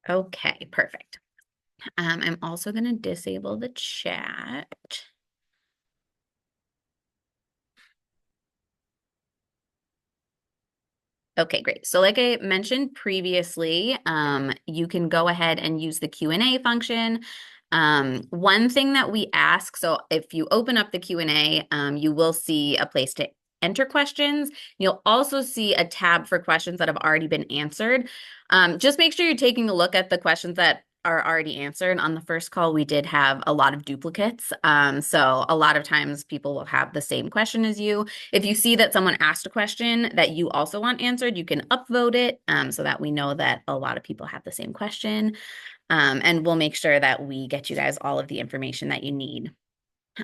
Okay, perfect. I'm also going to disable the chat. Okay, great. So like I mentioned previously, you can go ahead and use the Q&A function. One thing that we ask, so if you open up the Q&A, you will see a place to enter questions. You'll also see a tab for questions that have already been answered. Just make sure you're taking a look at the questions that are already answered. On the first call, we did have a lot of duplicates. So a lot of times people will have the same question as you. If you see that someone asked a question that you also want answered, you can upvote it so that we know that a lot of people have the same question. And we'll make sure that we get you guys all of the information that you need.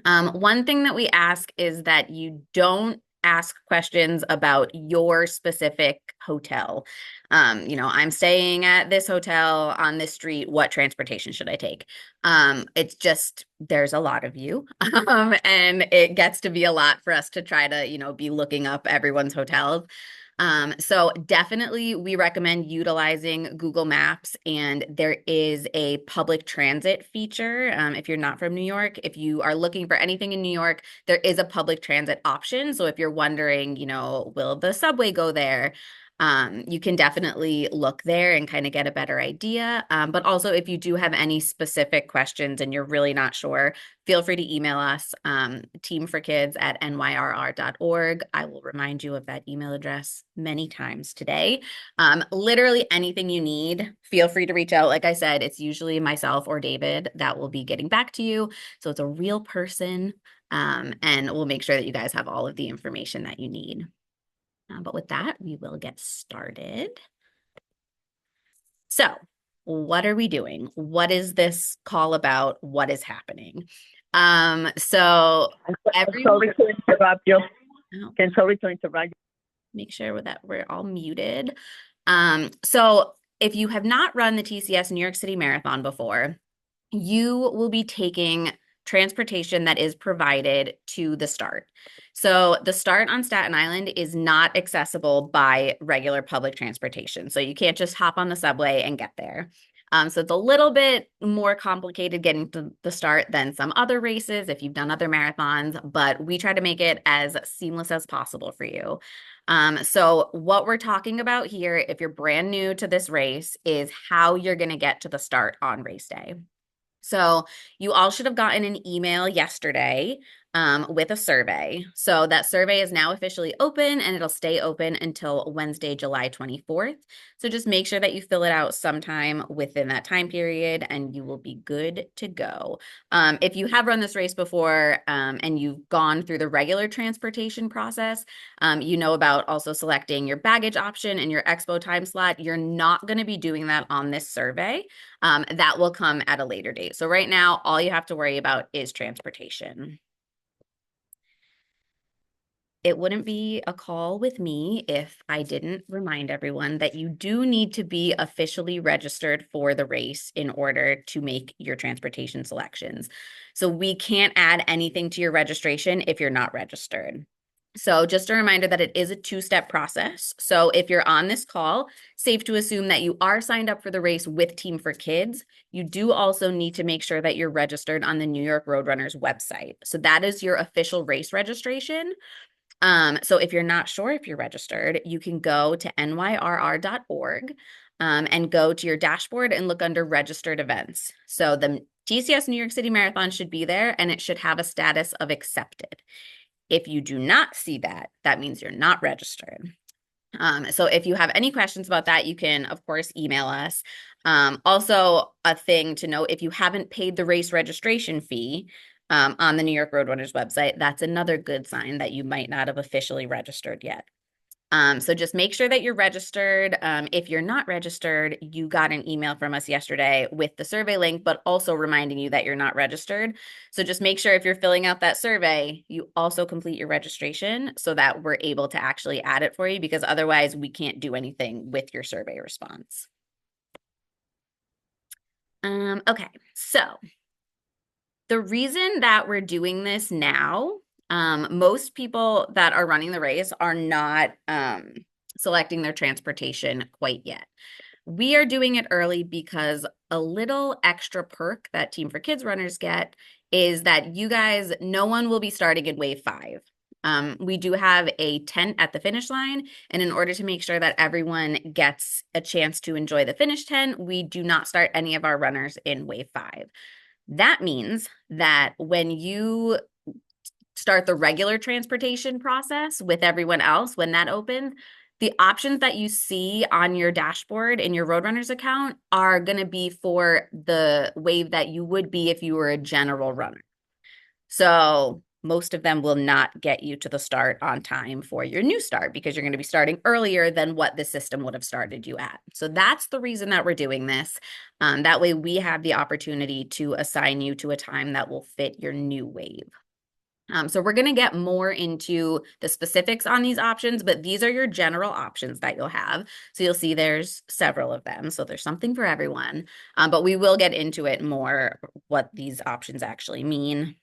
One thing that we ask is that you don't ask questions about your specific hotel. I'm staying at this hotel on this street. What transportation should I take? It's just there's a lot of you, and it gets to be a lot for us to try to, be looking up everyone's hotels. So definitely we recommend utilizing Google Maps, and there is a public transit feature. If you're not from New York, if you are looking for anything in New York, there is a public transit option. So if you're wondering, will the subway go there? You can definitely look there and kind of get a better idea. But also, if you do have any specific questions and you're really not sure, feel free to email us, teamforkids@nyrr.org. I will remind you of that email address many times today. Literally anything you need, feel free to reach out. Like I said, it's usually myself or David that will be getting back to you. So it's a real person, and we'll make sure that you guys have all of the information that you need. But with that, we will get started. So, what are we doing? What is this call about? What is happening? So everyone, Sorry to interrupt you. oh, Sorry to interrupt. make sure that we're all muted. So if you have not run the TCS New York City Marathon before, you will be taking transportation that is provided to the start. So the start on Staten Island is not accessible by regular public transportation. So you can't just hop on the subway and get there. So it's a little bit more complicated getting to the start than some other races if you've done other marathons, but we try to make it as seamless as possible for you. So what we're talking about here, if you're brand new to this race, is how you're going to get to the start on race day. So you all should have gotten an email yesterday with a survey. So that survey is now officially open, and it'll stay open until Wednesday, July 24th. So just make sure that you fill it out sometime within that time period and you will be good to go. If you have run this race before and you've gone through the regular transportation process, you know about also selecting your baggage option and your expo time slot. You're not going to be doing that on this survey. That will come at a later date. So right now, all you have to worry about is transportation. It wouldn't be a call with me if I didn't remind everyone that you do need to be officially registered for the race in order to make your transportation selections. So we can't add anything to your registration if you're not registered. So just a reminder that it is a two-step process. So if you're on this call, safe to assume that you are signed up for the race with Team for Kids. You do also need to make sure that you're registered on the New York Roadrunners website. So that is your official race registration. So if you're not sure if you're registered, you can go to nyrr.org and go to your dashboard and look under registered events. So the TCS New York City Marathon should be there, and it should have a status of accepted. If you do not see that, that means you're not registered. So if you have any questions about that, you can, of course, email us. Also, a thing to note, if you haven't paid the race registration fee on the New York Roadrunners website, that's another good sign that you might not have officially registered yet. So just make sure that you're registered. If you're not registered, you got an email from us yesterday with the survey link, but also reminding you that you're not registered. So just make sure if you're filling out that survey, you also complete your registration so that we're able to actually add it for you, because otherwise we can't do anything with your survey response. Okay, so the reason that we're doing this now, most people that are running the race are not selecting their transportation quite yet. We are doing it early because a little extra perk that Team for Kids runners get is that you guys, no one will be starting in wave 5. We do have a tent at the finish line, and in order to make sure that everyone gets a chance to enjoy the finish tent, we do not start any of our runners in wave 5. That means that when you start the regular transportation process with everyone else, when that opens, the options that you see on your dashboard in your Roadrunners account are going to be for the wave that you would be if you were a general runner. So most of them will not get you to the start on time for your new start because you're going to be starting earlier than what the system would have started you at. So that's the reason that we're doing this. That way we have the opportunity to assign you to a time that will fit your new wave. So we're going to get more into the specifics on these options, but these are your general options that you'll have. So you'll see there's several of them. So there's something for everyone, but we will get into it more, what these options actually mean.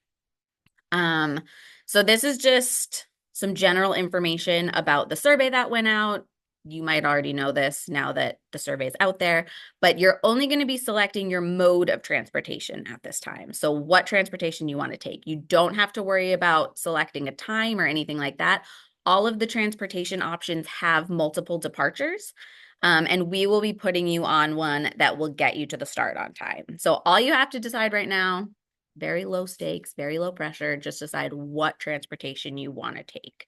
Um, so this is just some general information about the survey that went out. You might already know this now that the survey is out there, but you're only going to be selecting your mode of transportation at this time. So what transportation you want to take. You don't have to worry about selecting a time or anything like that. All of the transportation options have multiple departures. And we will be putting you on one that will get you to the start on time. So all you have to decide right now, very low stakes, very low pressure, just decide what transportation you want to take.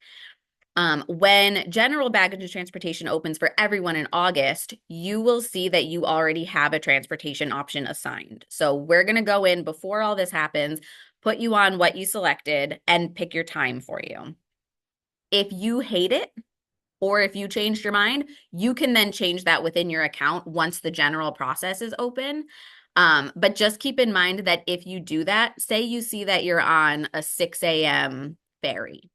When general baggage and transportation opens for everyone in August, you will see that you already have a transportation option assigned. So we're going to go in before all this happens, put you on what you selected, and pick your time for you. If you hate it, or if you changed your mind, you can then change that within your account once the general process is open. But just keep in mind that if you do that, say you see that you're on a 6 a.m. ferry,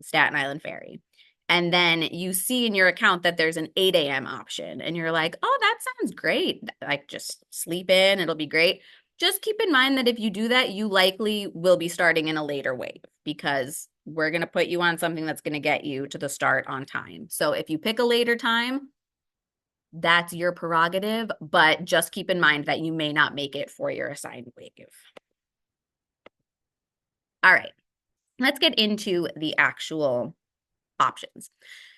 Staten Island ferry, and then you see in your account that there's an 8 a.m. option, and you're like, oh, that sounds great. Like, just sleep in, it'll be great. Just keep in mind that if you do that, you likely will be starting in a later wave because we're going to put you on something that's going to get you to the start on time. So if you pick a later time, that's your prerogative, but just keep in mind that you may not make it for your assigned wave. All right, let's get into the actual options.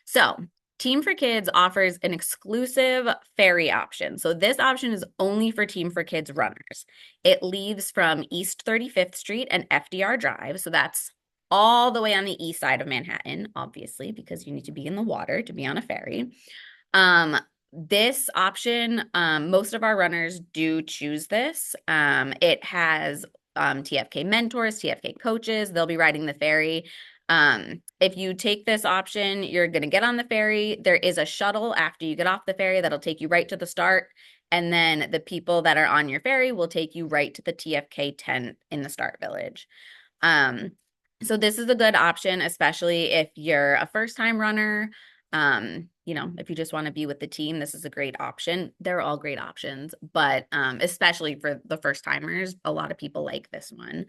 So Team for Kids offers an exclusive ferry option. So this option is only for Team for Kids runners. It leaves from East 35th Street and FDR Drive. So that's all the way on the east side of Manhattan, obviously, because you need to be in the water to be on a ferry. This option, most of our runners do choose this. It has TFK mentors, TFK coaches. They'll be riding the ferry. If you take this option, you're going to get on the ferry. There is a shuttle after you get off the ferry that'll take you right to the start. And then the people that are on your ferry will take you right to the TFK tent in the start village. So this is a good option, especially if you're a first-time runner. If you just want to be with the team, this is a great option. They're all great options, but especially for the first timers, a lot of people like this one.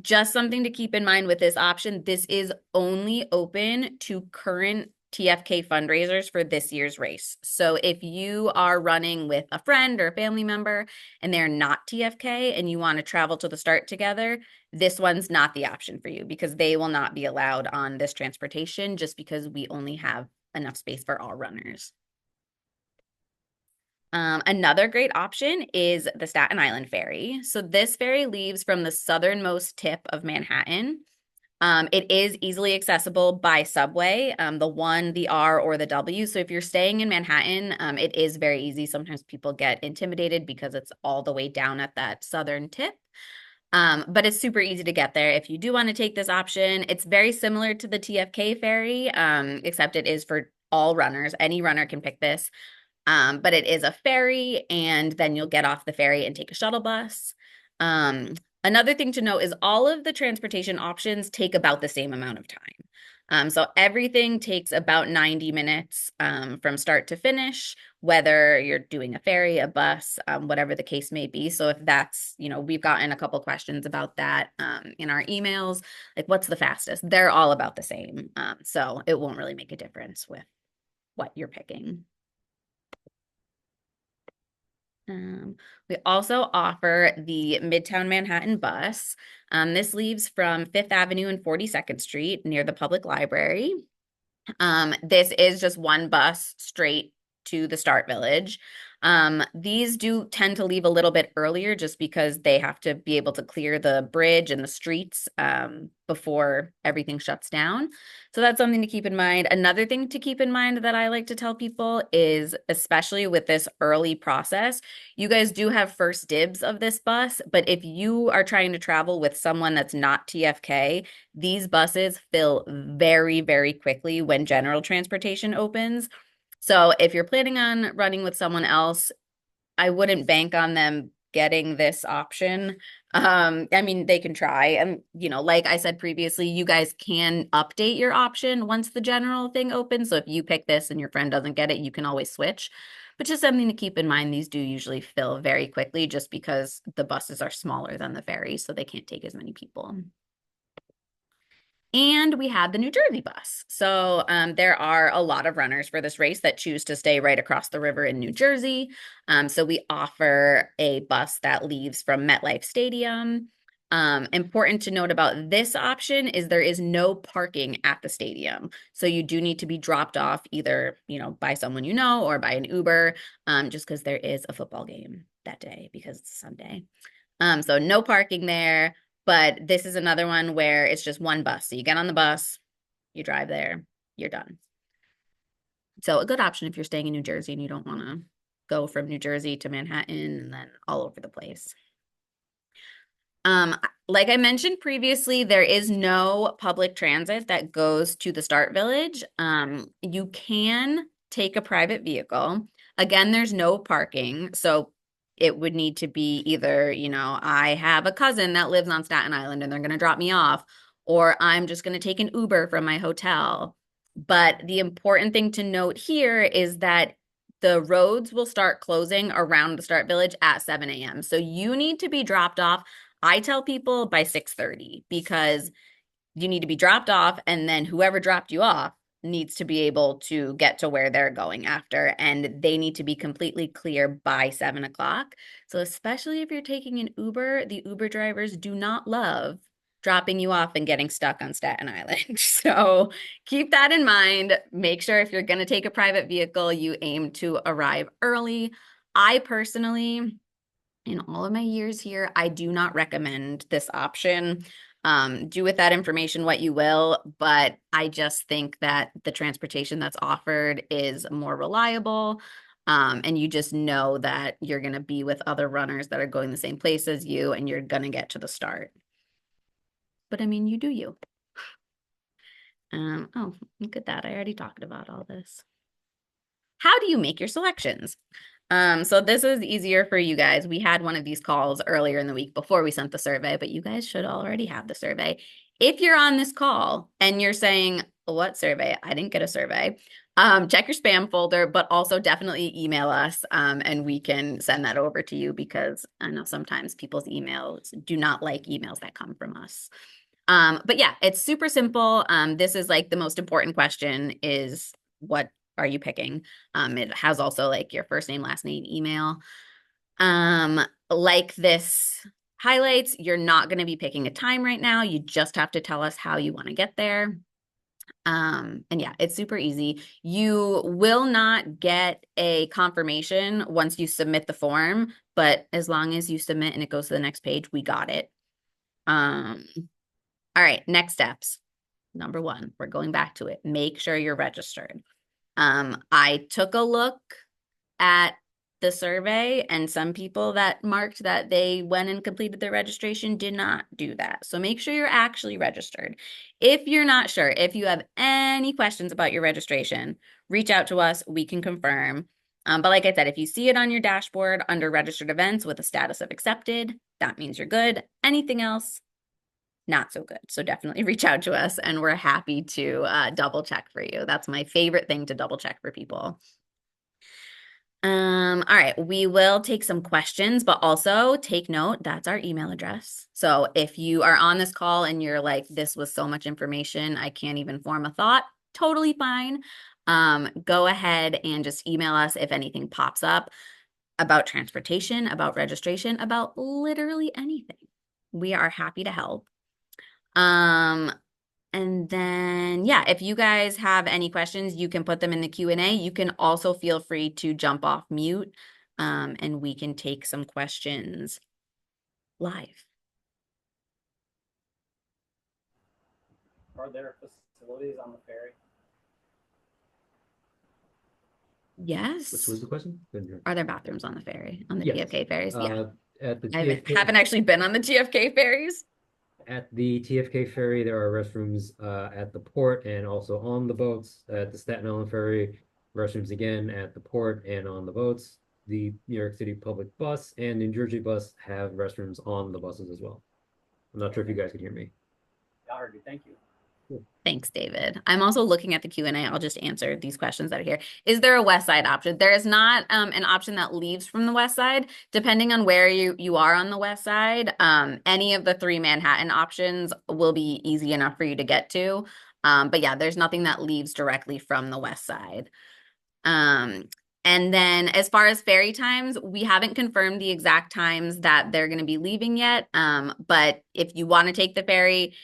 Just something to keep in mind with this option, this is only open to current TFK fundraisers for this year's race. So if you are running with a friend or a family member and they're not TFK and you want to travel to the start together, this one's not the option for you because they will not be allowed on this transportation just because we only have enough space for all runners. Another great option is the Staten Island ferry. So this ferry leaves from the southernmost tip of Manhattan. It is easily accessible by subway, the 1, the R, or the W. So if you're staying in Manhattan, it is very easy. Sometimes people get intimidated because it's all the way down at that southern tip. But it's super easy to get there if you do want to take this option. It's very similar to the TFK ferry, except it is for all runners. Any runner can pick this. But it is a ferry, and then you'll get off the ferry and take a shuttle bus. Another thing to note is all of the transportation options take about the same amount of time. So everything takes about 90 minutes from start to finish, whether you're doing a ferry, a bus, whatever the case may be. So if that's, we've gotten a couple questions about that in our emails, like what's the fastest? They're all about the same. So it won't really make a difference with what you're picking. Um, we also offer the Midtown Manhattan bus. This leaves from Fifth Avenue and 42nd Street near the public library. This is just one bus straight to the Start Village. These do tend to leave a little bit earlier just because they have to be able to clear the bridge and the streets before everything shuts down. So that's something to keep in mind. Another thing to keep in mind that I like to tell people is, especially with this early process, you guys do have first dibs of this bus, but if you are trying to travel with someone that's not TFK, these buses fill very, very quickly when general transportation opens. So if you're planning on running with someone else, I wouldn't bank on them getting this option. I mean, they can try. And, like I said previously, you guys can update your option once the general thing opens. So if you pick this and your friend doesn't get it, you can always switch. But just something to keep in mind, these do usually fill very quickly just because the buses are smaller than the ferry, so they can't take as many people. And we had the New Jersey bus. So there are a lot of runners for this race that choose to stay right across the river in New Jersey. So we offer a bus that leaves from MetLife Stadium. Important to note about this option is there is no parking at the stadium. So you do need to be dropped off either, by someone you know or by an Uber, just because there is a football game that day because it's Sunday. So no parking there. But this is another one where it's just one bus. So you get on the bus, you drive there, you're done. So a good option if you're staying in New Jersey and you don't want to go from New Jersey to Manhattan and then all over the place. Like I mentioned previously, there is no public transit that goes to the Start Village. You can take a private vehicle. Again, there's no parking. So it would need to be either, I have a cousin that lives on Staten Island and they're going to drop me off, or I'm just going to take an Uber from my hotel. But the important thing to note here is that the roads will start closing around the Start Village at 7 a.m. So you need to be dropped off. I tell people by 6:30 because you need to be dropped off and then whoever dropped you off needs to be able to get to where they're going after, and they need to be completely clear by 7 o'clock. So especially if you're taking an Uber, the Uber drivers do not love dropping you off and getting stuck on Staten Island. So keep that in mind. Make sure if you're going to take a private vehicle, you aim to arrive early. I personally, in all of my years here, I do not recommend this option. Do with that information what you will, but I just think that the transportation that's offered is more reliable. And you just know that you're going to be with other runners that are going the same place as you and you're going to get to the start. But I mean, you do you. Oh, look at that. I already talked about all this. How do you make your selections? So this is easier for you guys. We had one of these calls earlier in the week before we sent the survey, but you guys should already have the survey. If you're on this call and you're saying, what survey? I didn't get a survey. Check your spam folder, but also definitely email us and we can send that over to you because I know sometimes people's emails do not like emails that come from us. But yeah, it's super simple. This is like the most important question is what are you picking? It has also like your first name, last name, email. Like this highlights, you're not going to be picking a time right now. You just have to tell us how you want to get there. And yeah, it's super easy. You will not get a confirmation once you submit the form, but as long as you submit and it goes to the next page, we got it. Um, all right, next steps. Number one, we're going back to it. Make sure you're registered. I took a look at the survey, and some people that marked that they went and completed their registration did not do that. So make sure you're actually registered. If you're not sure, if you have any questions about your registration, reach out to us. We can confirm. But like I said, if you see it on your dashboard under registered events with a status of accepted, that means you're good. Anything else, not so good. So definitely reach out to us and we're happy to double check for you. That's my favorite thing to double check for people. All right, we will take some questions, but also take note, that's our email address. So if you are on this call and you're like, this was so much information, I can't even form a thought, totally fine. Go ahead and just email us if anything pops up. about transportation, about registration, about literally anything. We are happy to help. Um, and then, yeah, if you guys have any questions, you can put them in the Q&A. You can also feel free to jump off mute, and we can take some questions live. Are there facilities on the ferry? Yes. Which was the question? Didn't hear. Are there bathrooms on the ferry, on the Yes. TFK ferries? Yeah. At the I TFK haven't actually been on the TFK ferries. at the TFK ferry, there are restrooms at the port and also on the boats. At the Staten Island ferry, restrooms again at the port and on the boats. The New York City public bus and New Jersey bus have restrooms on the buses as well. I'm not sure if you guys can hear me. I heard you. Thank you. Thanks, David. I'm also looking at the Q&A. I'll just answer these questions that are here. Is there a west side option? There is not an option that leaves from the west side. Depending on where you are on the west side, any of the 3 Manhattan options will be easy enough for you to get to. But yeah, there's nothing that leaves directly from the west side. And then as far as ferry times, we haven't confirmed the exact times that they're going to be leaving yet. But if you want to take the ferry,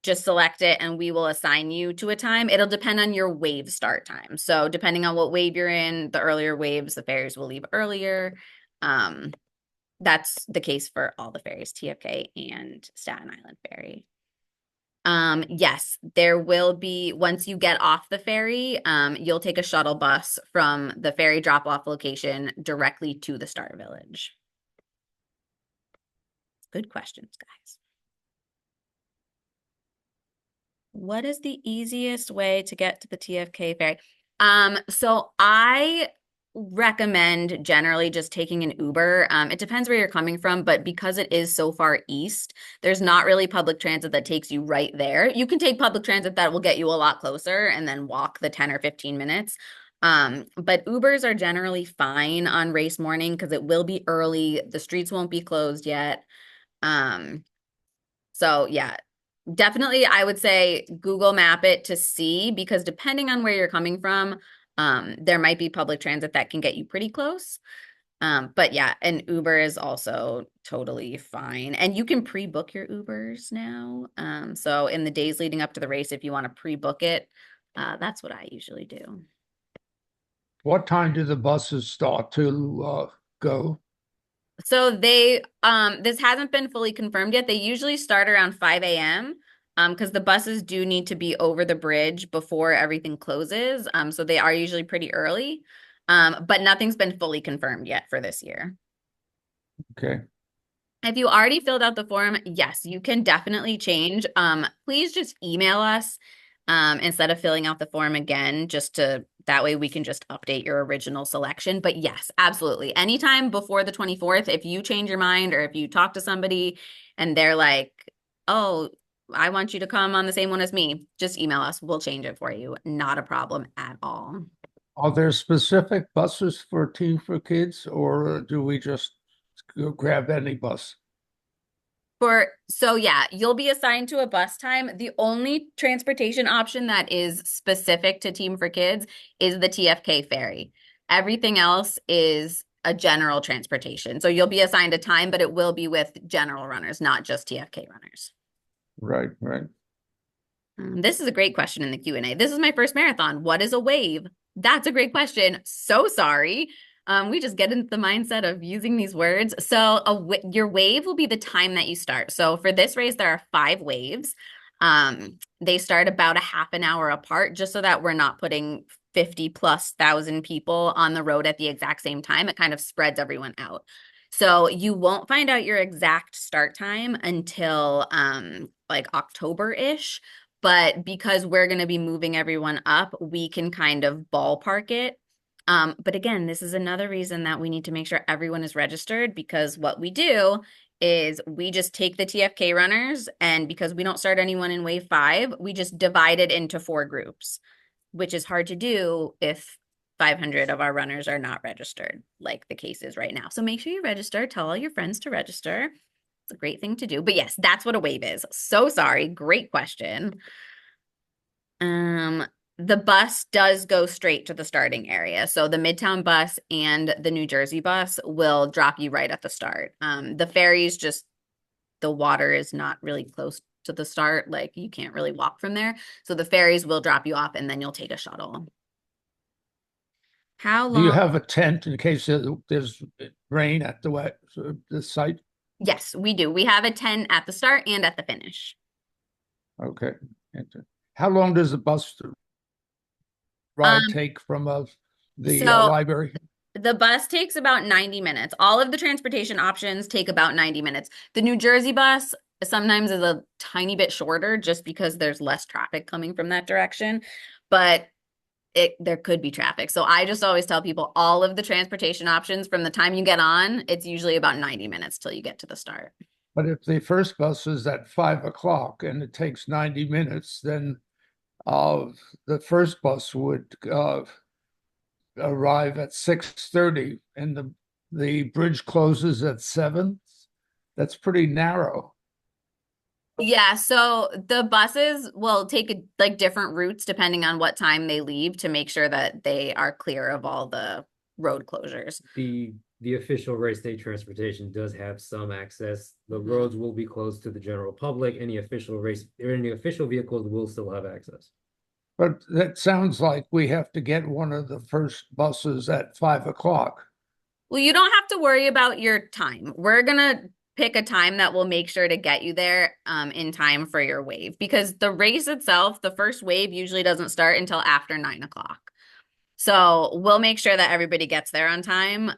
just select it and we will assign you to a time. It'll depend on your wave start time. So depending on what wave you're in, the earlier waves, the ferries will leave earlier. That's the case for all the ferries, TFK and Staten Island Ferry. Yes, there will be, once you get off the ferry, you'll take a shuttle bus from the ferry drop-off location directly to the Star Village. Good questions, guys. What is the easiest way to get to the TFK ferry? So I recommend generally just taking an Uber. It depends where you're coming from, but because it is so far east, there's not really public transit that takes you right there. You can take public transit that will get you a lot closer and then walk the 10 or 15 minutes. But Ubers are generally fine on race morning because it will be early. The streets won't be closed yet. So yeah, definitely I would say Google Map it to see, because depending on where you're coming from, there might be public transit that can get you pretty close. But yeah, an Uber is also totally fine. And you can pre-book your Ubers now. So in the days leading up to the race, if you want to pre-book it, that's what I usually do. What time do the buses start to go? So they, this hasn't been fully confirmed yet. They usually start around 5 a.m. Because the buses do need to be over the bridge before everything closes. So they are usually pretty early. But nothing's been fully confirmed yet for this year. Okay. If you already filled out the form, yes, you can definitely change. Please just email us instead of filling out the form again, just to that way we can just update your original selection. But yes, absolutely. Anytime before the 24th, if you change your mind or if you talk to somebody and they're like, oh, I want you to come on the same one as me, just email us. We'll change it for you. Not a problem at all. Are there specific buses for Team for Kids, or do we just grab any bus? So yeah, you'll be assigned to a bus time. The only transportation option that is specific to Team for Kids is the TFK ferry. Everything else is a general transportation. So you'll be assigned a time, but it will be with general runners, not just TFK runners. Right, right. This is a great question in the Q&A. This is my first marathon. What is a wave? That's a great question. So sorry. We just get into the mindset of using these words. So your wave will be the time that you start. So for this race, there are 5 waves. They start about a half an hour apart, just so that we're not putting 50,000+ people on the road at the exact same time. It kind of spreads everyone out. So you won't find out your exact start time until like October-ish. But because we're going to be moving everyone up, we can kind of ballpark it. But again, this is another reason that we need to make sure everyone is registered, because what we do is we just take the TFK runners, and because we don't start anyone in wave 5, we just divide it into 4 groups, which is hard to do if 500 of our runners are not registered, like the case is right now. So make sure you register. Tell all your friends to register. It's a great thing to do. But yes, that's what a wave is. So sorry. Great question. the bus does go straight to the starting area. So the Midtown bus and the New Jersey bus will drop you right at the start. The ferries just, the water is not really close to the start. Like you can't really walk from there. So the ferries will drop you off and then you'll take a shuttle. How Do you long? have a tent in case there's rain at the site? Yes, we do. We have a 10 at the start and at the finish. Okay. And, how long does the bus ride Um, take from the so library? the bus takes about 90 minutes. All of the transportation options take about 90 minutes. The New Jersey bus sometimes is a tiny bit shorter just because there's less traffic coming from that direction, but there could be traffic. So I just always tell people all of the transportation options from the time you get on, it's usually about 90 minutes till you get to the start. But if the first bus is at 5 o'clock and it takes 90 minutes, then uh, the first bus would arrive at 6:30 and the bridge closes at 7. That's pretty narrow. Yeah, so the buses will take like different routes depending on what time they leave to make sure that they are clear of all the road closures. The official race day transportation does have some access. The Mhm. roads will be closed to the general public. Any official vehicles will still have access. But that sounds like we have to get one of the first buses at 5 o'clock. Well, you don't have to worry about your time. We're gonna pick a time that will make sure to get you there in time for your wave because the race itself, the first wave usually doesn't start until after 9 o'clock. So we'll make sure that everybody gets there on time.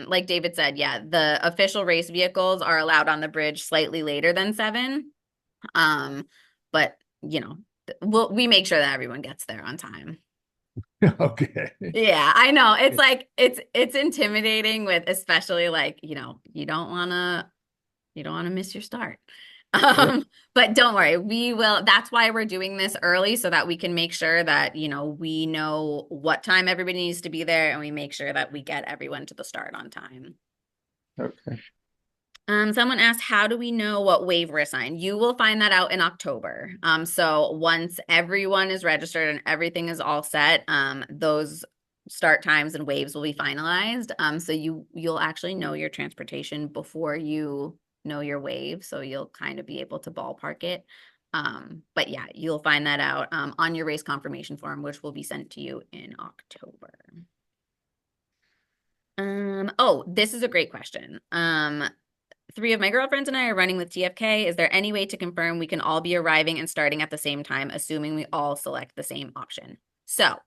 Like David said, yeah, the official race vehicles are allowed on the bridge slightly later than 7. But you know, we make sure that everyone gets there on time. Okay. Yeah, I know. It's like it's intimidating with especially like, you don't want to miss your start. Yep. But don't worry, we will. That's why we're doing this early so that we can make sure that, we know what time everybody needs to be there and we make sure that we get everyone to the start on time. Okay. Someone asked, how do we know what wave we're assigned? You will find that out in October. So once everyone is registered and everything is all set, those start times and waves will be finalized. So you'll actually know your transportation before you know your wave. So you'll kind of be able to ballpark it. But yeah, you'll find that out on your race confirmation form, which will be sent to you in October. Oh, this is a great question. 3 of my girlfriends and I are running with TFK. Is there any way to confirm we can all be arriving and starting at the same time, assuming we all select the same option? So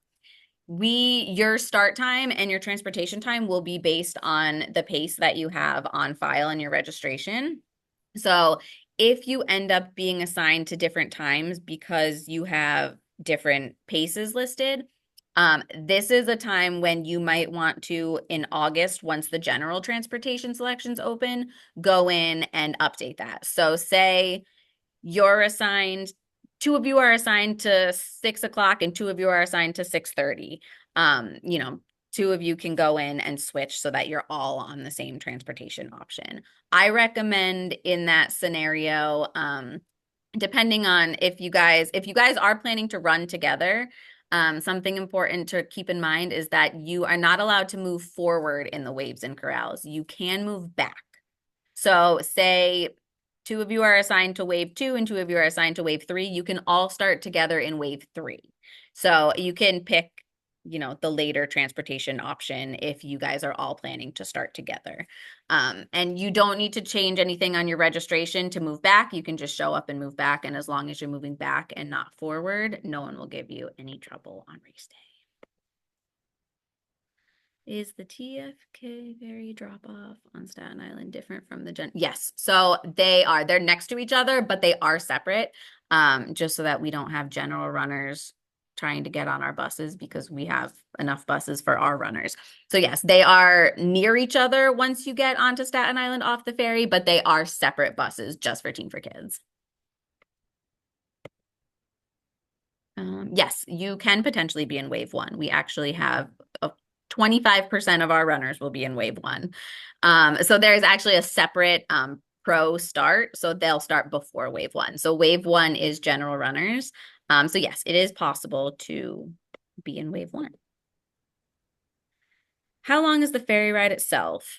your start time and your transportation time will be based on the pace that you have on file in your registration. So if you end up being assigned to different times because you have different paces listed, this is a time when you might want to, in August, once the general transportation selections open, go in and update that. So say you're assigned, 2 of you are assigned to 6 o'clock and 2 of you are assigned to 6:30. 2 of you can go in and switch so that you're all on the same transportation option. I recommend in that scenario, depending on if you guys are planning to run together, something important to keep in mind is that you are not allowed to move forward in the waves and corrals. You can move back. So say 2 of you are assigned to wave 2 and 2 of you are assigned to wave 3. You can all start together in wave 3. So you can pick, the later transportation option if you guys are all planning to start together. And you don't need to change anything on your registration to move back. You can just show up and move back. And as long as you're moving back and not forward, no one will give you any trouble on race day. Is the TFK ferry drop-off on Staten Island different from the Yes, so they're next to each other, but they are separate, just so that we don't have general runners trying to get on our buses because we have enough buses for our runners. So yes, they are near each other once you get onto Staten Island off the ferry, but they are separate buses just for Teen for Kids. Yes, you can potentially be in wave 1. We actually have 25% of our runners will be in wave 1. So there's actually a separate pro start. So they'll start before wave 1. So wave 1 is general runners. So yes, it is possible to be in wave 1. How long is the ferry ride itself?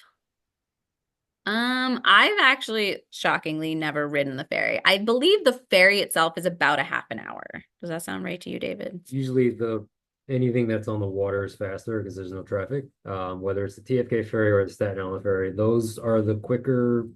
I've actually shockingly never ridden the ferry. I believe the ferry itself is about a half an hour. Does that sound right to you, David? Usually anything that's on the water is faster because there's no traffic. Whether it's the TFK ferry or the Staten Island ferry, those are the quicker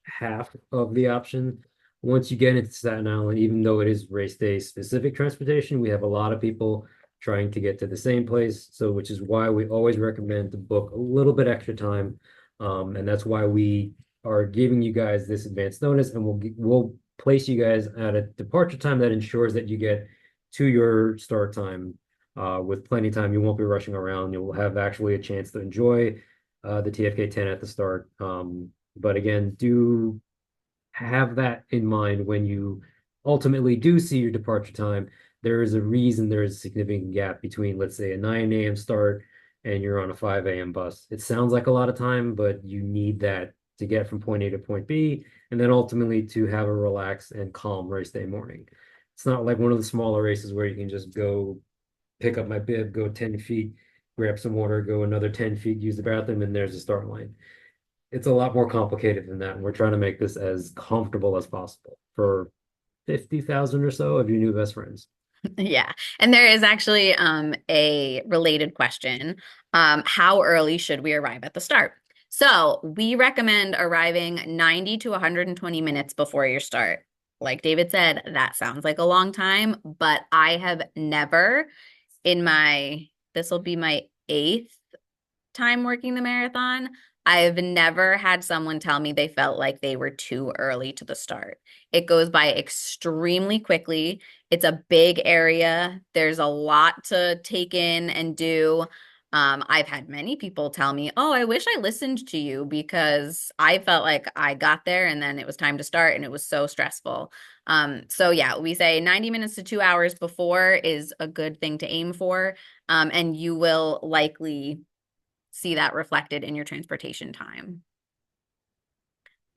half of the option. Once you get into Staten Island, even though it is race day specific transportation, we have a lot of people trying to get to the same place. So, which is why we always recommend to book a little bit extra time. And that's why we are giving you guys this advance notice, and we'll place you guys at a departure time that ensures that you get to your start time with plenty of time. You won't be rushing around. You'll have actually a chance to enjoy the TFK 10 at the start. But again, do have that in mind when you ultimately do see your departure time. There is a reason there is a significant gap between, let's say, a 9 a.m. start and you're on a 5 a.m. bus. It sounds like a lot of time, but you need that to get from point A to point B, and then ultimately to have a relaxed and calm race day morning. It's not like one of the smaller races where you can just go pick up my bib, go 10 feet, grab some water, go another 10 feet, use the bathroom, and there's a start line. It's a lot more complicated than that. And we're trying to make this as comfortable as possible for 50,000 or so of your new best friends. Yeah. And there is actually a related question. How early should we arrive at the start? So we recommend arriving 90 to 120 minutes before your start. Like David said, that sounds like a long time, but I have never this will be my 8th time working the marathon. I've never had someone tell me they felt like they were too early to the start. It goes by extremely quickly. It's a big area. There's a lot to take in and do. I've had many people tell me, "Oh, I wish I listened to you because I felt like I got there and then it was time to start and it was so stressful." So yeah, we say 90 minutes to 2 hours before is a good thing to aim for. And you will likely see that reflected in your transportation time.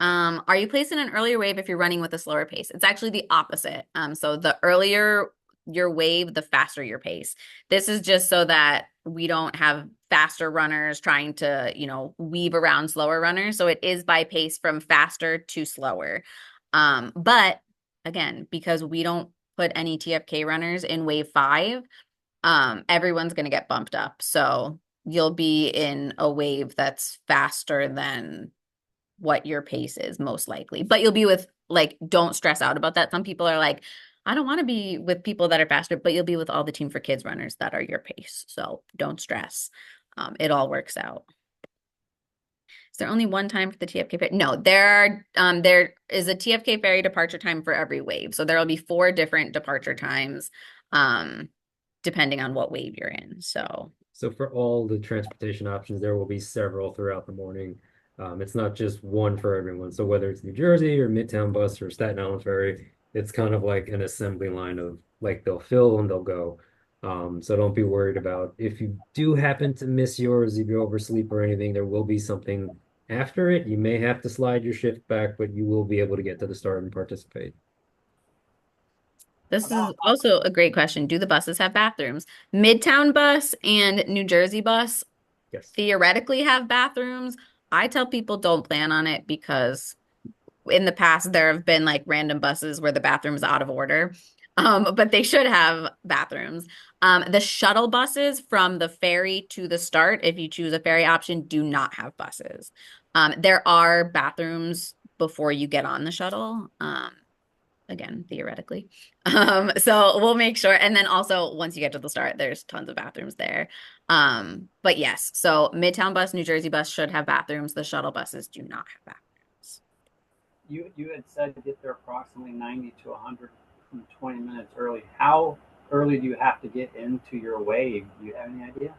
Are you placed in an earlier wave if you're running with a slower pace? It's actually the opposite. So the earlier your wave, the faster your pace. This is just so that we don't have faster runners trying to, weave around slower runners. So it is by pace from faster to slower. But again, because we don't put any TFK runners in wave 5, everyone's going to get bumped up. So you'll be in a wave that's faster than what your pace is most likely. But you'll be with, like, don't stress out about that. Some people are like, I don't want to be with people that are faster, but you'll be with all the Team for Kids runners that are your pace. So don't stress. It all works out. Is there only one time for the TFK ferry? No, there is a TFK ferry departure time for every wave. So there will be 4 different departure times, depending on what wave you're in. So for all the transportation options, there will be several throughout the morning. It's not just one for everyone. So whether it's New Jersey or Midtown Bus or Staten Island Ferry, it's kind of like an assembly line of, like, they'll fill and they'll go. So don't be worried about if you do happen to miss yours, if you oversleep or anything, there will be something after it. You may have to slide your shift back, but you will be able to get to the start and participate. this is also a great question. Do the buses have bathrooms? Midtown Bus and New Jersey Bus Yes. theoretically have bathrooms. I tell people don't plan on it because in the past there have been like random buses where the bathroom's out of order. But they should have bathrooms. The shuttle buses from the ferry to the start, if you choose a ferry option, do not have buses. There are bathrooms before you get on the shuttle. Again, theoretically. So we'll make sure. And then also once you get to the start, there's tons of bathrooms there. But yes, so Midtown Bus, New Jersey Bus should have bathrooms. The shuttle buses do not have bathrooms. You had said to get there approximately 90 to 120 minutes early. How early do you have to get into your wave? Do you have any idea?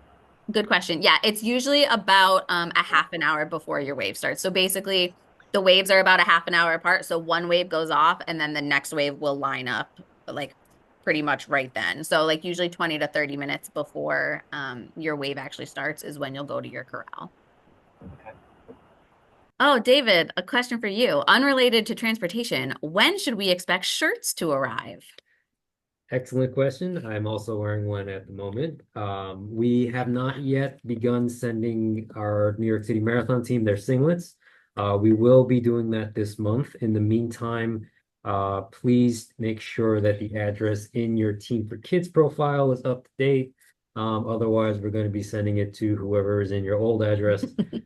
Good question. Yeah, it's usually about a half an hour before your wave starts. So basically, the waves are about a half an hour apart. So one wave goes off, and then the next wave will line up like pretty much right then. So like usually 20 to 30 minutes before your wave actually starts is when you'll go to your corral. Okay. Oh, David, a question for you. Unrelated to transportation, when should we expect shirts to arrive? Excellent question. I'm also wearing one at the moment. We have not yet begun sending our New York City Marathon team their singlets. We will be doing that this month. In the meantime, please make sure that the address in your Team for Kids profile is up to date. Otherwise, we're going to be sending it to whoever is in your old address,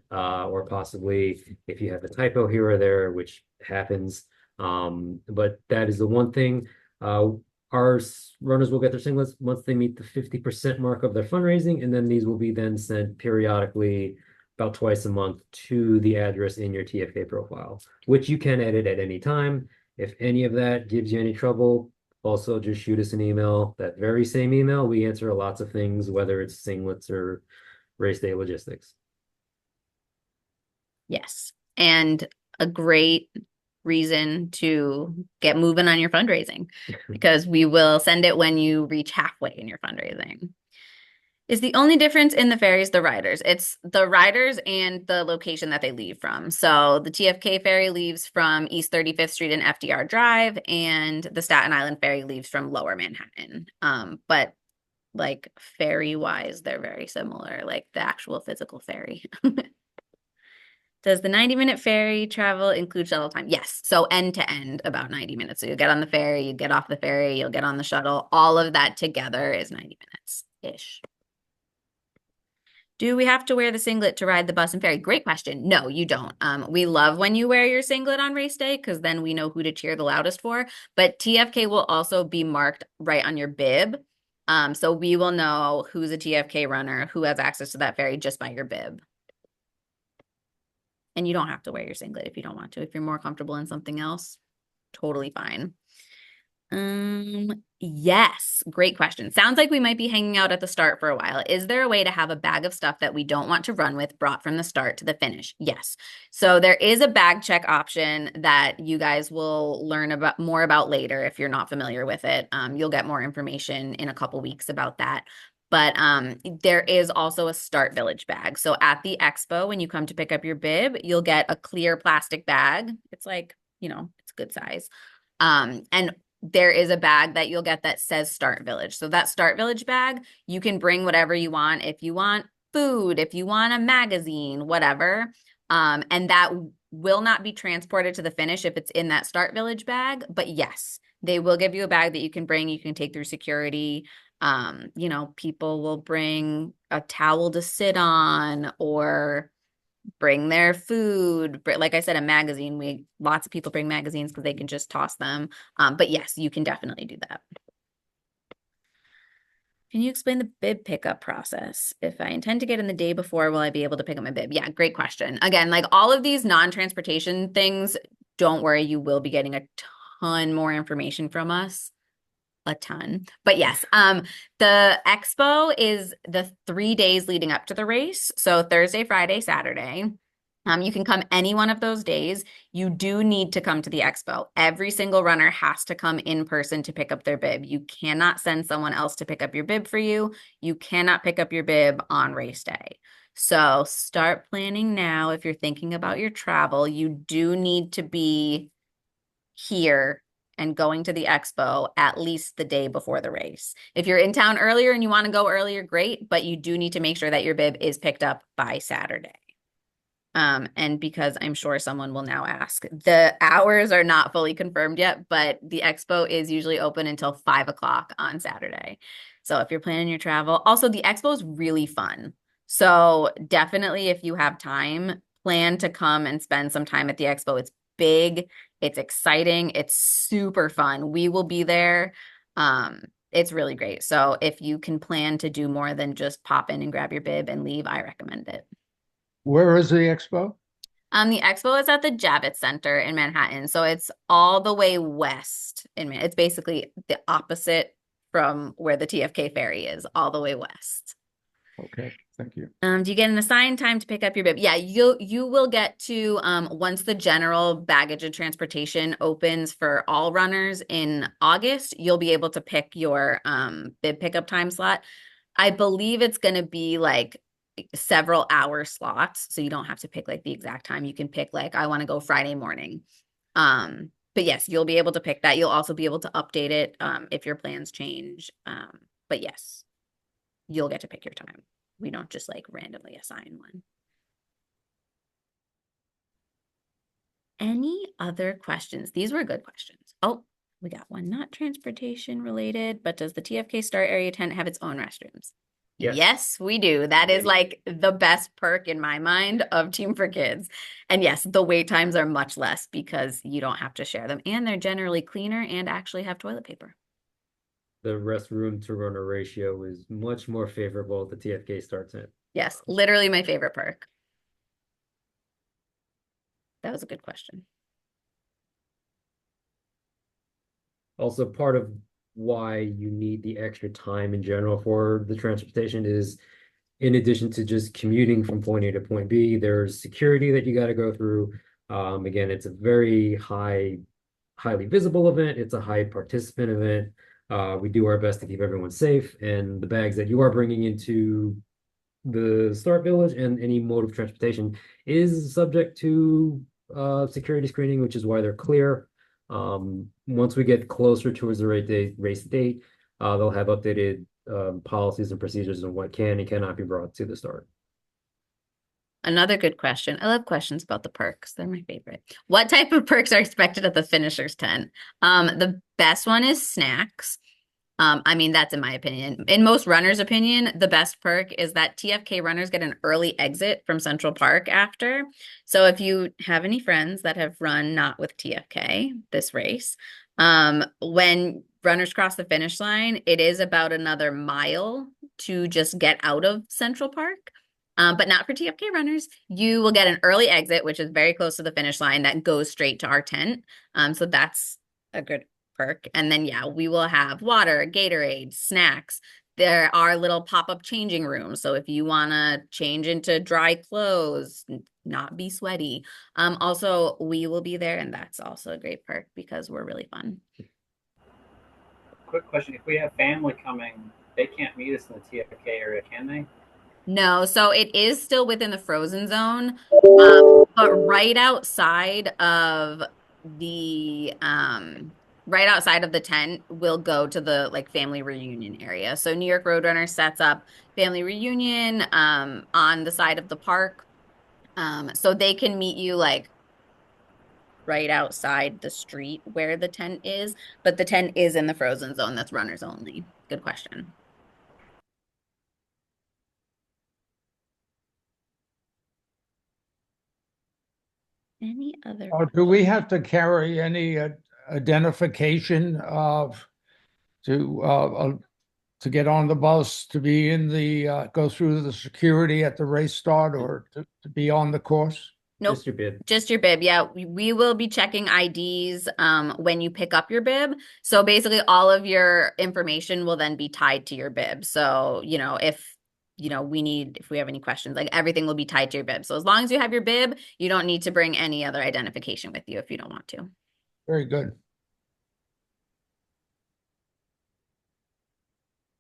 or possibly if you have a typo here or there, which happens. But that is the one thing. Our runners will get their singlets once they meet the 50% mark of their fundraising, and then these will be then sent periodically about twice a month to the address in your TFK profile, which you can edit at any time. If any of that gives you any trouble, also just shoot us an email. That very same email, we answer lots of things, whether it's singlets or race day logistics. Yes. And a great reason to get moving on your fundraising because we will send it when you reach halfway in your fundraising. Is the only difference in the ferries the riders? It's the riders and the location that they leave from. So the TFK ferry leaves from East 35th Street and FDR Drive, and the Staten Island ferry leaves from Lower Manhattan. But like ferry wise, they're very similar, like the actual physical ferry. Does the 90-minute ferry travel include shuttle time? Yes. So end to end, about 90 minutes. So you'll get on the ferry, you get off the ferry, you'll get on the shuttle. All of that together is 90 minutes-ish. Do we have to wear the singlet to ride the bus and ferry? Great question. No, you don't. We love when you wear your singlet on race day because then we know who to cheer the loudest for. But TFK will also be marked right on your bib. So we will know who's a TFK runner, who has access to that ferry just by your bib. And you don't have to wear your singlet if you don't want to. If you're more comfortable in something else, totally fine. Yes, great question. Sounds like we might be hanging out at the start for a while. Is there a way to have a bag of stuff that we don't want to run with brought from the start to the finish? Yes. So there is a bag check option that you guys will learn about more about later if you're not familiar with it. You'll get more information in a couple weeks about that. But there is also a Start Village bag. So at the expo, when you come to pick up your bib, you'll get a clear plastic bag. It's like, it's a good size. And there is a bag that you'll get that says Start Village. So that Start Village bag, you can bring whatever you want. If you want food, if you want a magazine, whatever. And that will not be transported to the finish if it's in that Start Village bag. But yes, they will give you a bag that you can bring. You can take through security. People will bring a towel to sit on or bring their food. Like I said, a magazine. Lots of people bring magazines because they can just toss them. But yes, you can definitely do that. Can you explain the bib pickup process? If I intend to get in the day before, will I be able to pick up my bib? Yeah, great question. Again, like all of these non-transportation things, don't worry, you will be getting a ton more information from us. A ton. But yes, the expo is the 3 days leading up to the race. So Thursday, Friday, Saturday. You can come any one of those days. You do need to come to the expo. Every single runner has to come in person to pick up their bib. You cannot send someone else to pick up your bib for you. You cannot pick up your bib on race day. So start planning now. If you're thinking about your travel, you do need to be here and going to the expo at least the day before the race. If you're in town earlier and you want to go earlier, great, but you do need to make sure that your bib is picked up by Saturday. And because I'm sure someone will now ask, the hours are not fully confirmed yet, but the expo is usually open until 5 o'clock on Saturday. So if you're planning your travel, also the expo is really fun. So definitely if you have time, plan to come and spend some time at the expo. It's big, it's exciting, it's super fun. We will be there. It's really great. So if you can plan to do more than just pop in and grab your bib and leave, I recommend it. Where is the expo? The expo is at the Javits Center in Manhattan. So it's all the way west it's basically the opposite from where the TFK ferry is, all the way west. Okay, thank you. Do you get an assigned time to pick up your bib? Yeah, you will get to once the general baggage and transportation opens for all runners in August, you'll be able to pick your bib pickup time slot. I believe it's going to be like several hour slots, so you don't have to pick like the exact time. You can pick like I want to go Friday morning. But yes, you'll be able to pick that. You'll also be able to update it if your plans change. But yes, you'll get to pick your time. We don't just like randomly assign one. Any other questions? These were good questions. Oh, we got one not transportation related, but does the TFK Star Area tent have its own restrooms? Yes. Yes, we do. That is like the best perk in my mind of Team for Kids. And yes, the wait times are much less because you don't have to share them. And they're generally cleaner and actually have toilet paper. The restroom to runner ratio is much more favorable at the TFK start tent. Yes, literally my favorite perk. That was a good question. Also, part of why you need the extra time in general for the transportation is, in addition to just commuting from point A to point B, there's security that you got to go through. Again, it's a very highly visible event. It's a high participant event. We do our best to keep everyone safe, and the bags that you are bringing into the start village and any mode of transportation is subject to security screening, which is why they're clear. Once we get closer towards the race date, they'll have updated policies and procedures on what can and cannot be brought to the start. Another good question. I love questions about the perks. They're my favorite. What type of perks are expected at the finishers tent? The best one is snacks. I mean, that's in my opinion. In most runners' opinion, the best perk is that TFK runners get an early exit from Central Park after. So if you have any friends that have run not with TFK this race, when runners cross the finish line, it is about another mile to just get out of Central Park. But not for TFK runners. You will get an early exit, which is very close to the finish line, that goes straight to our tent. So that's a good perk. And then, yeah, we will have water, Gatorade, snacks. There are little pop-up changing rooms. So if you want to change into dry clothes, not be sweaty. Also, we will be there, and that's also a great perk because we're really fun. Quick question: if we have family coming, they can't meet us in the TFK area, can they? No, so it is still within the frozen zone, but right outside of the tent, we'll go to the like family reunion area. So New York Roadrunner sets up family reunion on the side of the park. So they can meet you like right outside the street where the tent is, but the tent is in the frozen zone that's runners only. Good question. Any other? Do we have to carry any identification to get on the bus, to be in the go through the security at the race start, or to be on the course? Nope. Just your bib. Just your bib. Yeah, we will be checking IDs when you pick up your bib. So basically all of your information will then be tied to your bib. So, if if we have any questions, like everything will be tied to your bib. So as long as you have your bib, you don't need to bring any other identification with you if you don't want to. Very good.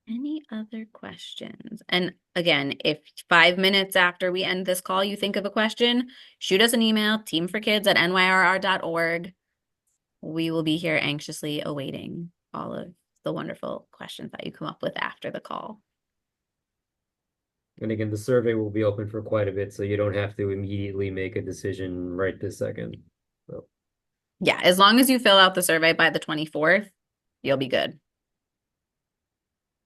Any other questions? And again, if 5 minutes after we end this call, you think of a question, shoot us an email, teamforkids@nyrr.org. We will be here anxiously awaiting all of the wonderful questions that you come up with after the call. And again, the survey will be open for quite a bit, so you don't have to immediately make a decision right this second. So. Yeah, as long as you fill out the survey by the 24th, you'll be good.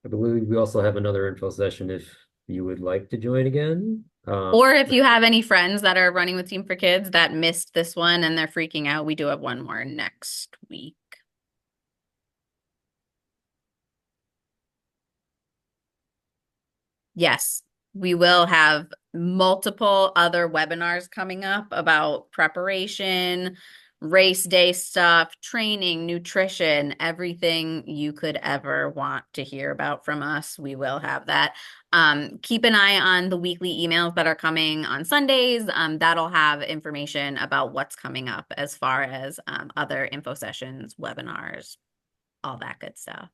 I believe we also have another info session if you would like to join again. Or if you have any friends that are running with Team for Kids that missed this one and they're freaking out, we do have one more next week. Yes, we will have multiple other webinars coming up about preparation, race day stuff, training, nutrition, everything you could ever want to hear about from us. We will have that. Keep an eye on the weekly emails that are coming on Sundays. That'll have information about what's coming up as far as other info sessions, webinars, all that good stuff.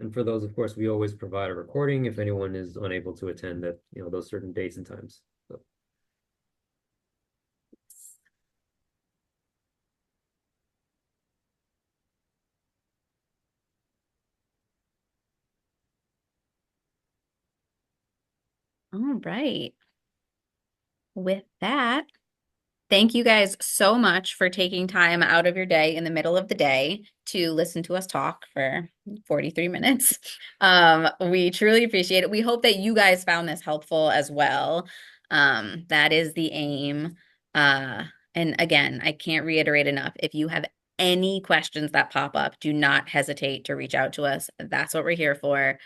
And for those, of course, we always provide a recording if anyone is unable to attend at those certain dates and times. So. All right. With that, thank you guys so much for taking time out of your day in the middle of the day to listen to us talk for 43 minutes. We truly appreciate it. We hope that you guys found this helpful as well. That is the aim. And again, I can't reiterate enough. If you have any questions that pop up, do not hesitate to reach out to us. That's what we're here for.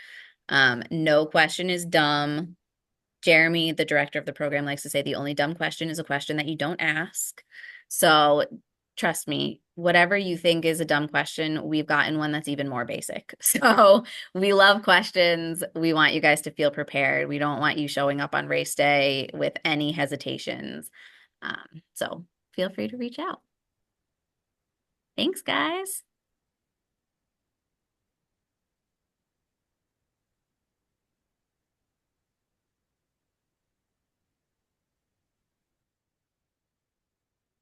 No question is dumb. Jeremy, the director of the program, likes to say the only dumb question is a question that you don't ask. So trust me, whatever you think is a dumb question, we've gotten one that's even more basic. So we love questions. We want you guys to feel prepared. We don't want you showing up on race day with any hesitations. So feel free to reach out. Thanks, guys.